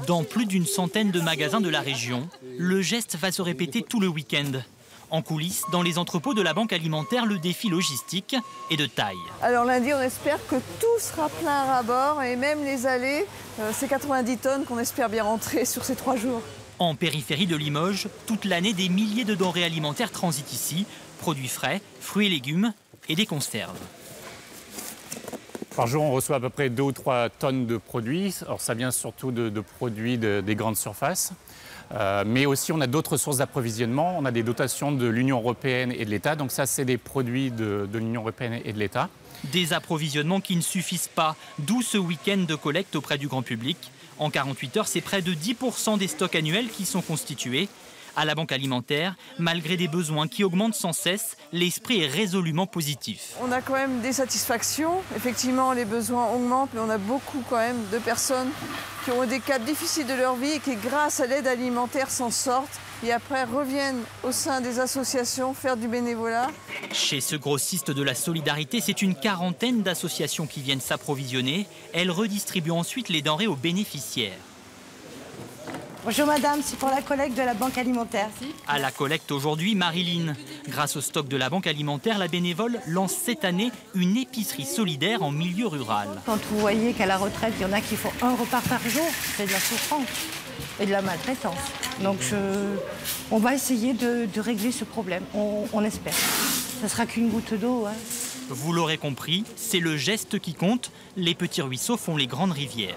Dans plus d'une centaine de magasins de la région, le geste va se répéter tout le week-end. En coulisses, dans les entrepôts de la Banque Alimentaire, le défi logistique est de taille. Alors lundi, on espère que tout sera plein à ras-bord et même les allées, c'est 90 tonnes qu'on espère bien rentrer sur ces 3 jours. En périphérie de Limoges, toute l'année, des milliers de denrées alimentaires transitent ici. Produits frais, fruits et légumes et des conserves. Par jour, on reçoit à peu près 2 ou 3 tonnes de produits. Alors, ça vient surtout de produits des grandes surfaces. Mais aussi, on a d'autres sources d'approvisionnement. On a des dotations de l'Union européenne et de l'État. Donc ça, c'est des produits de l'Union européenne et de l'État. Des approvisionnements qui ne suffisent pas, d'où ce week-end de collecte auprès du grand public. En 48 heures, c'est près de 10% des stocks annuels qui sont constitués. À la Banque Alimentaire, malgré des besoins qui augmentent sans cesse, l'esprit est résolument positif. On a quand même des satisfactions. Effectivement, les besoins augmentent, mais on a beaucoup quand même de personnes qui ont des cas difficiles de leur vie et qui, grâce à l'aide alimentaire, s'en sortent et après reviennent au sein des associations faire du bénévolat. Chez ce grossiste de la solidarité, c'est une quarantaine d'associations qui viennent s'approvisionner. Elles redistribuent ensuite les denrées aux bénéficiaires. Bonjour madame, c'est pour la collecte de la Banque Alimentaire. À la collecte aujourd'hui, Marilyn. Grâce au stock de la Banque Alimentaire, la bénévole lance cette année une épicerie solidaire en milieu rural. Quand vous voyez qu'à la retraite, il y en a qui font 1 repas par jour, c'est de la souffrance et de la maltraitance. Donc on va essayer de régler ce problème, on espère. Ça ne sera qu'une goutte d'eau. Hein. Vous l'aurez compris, c'est le geste qui compte. Les petits ruisseaux font les grandes rivières.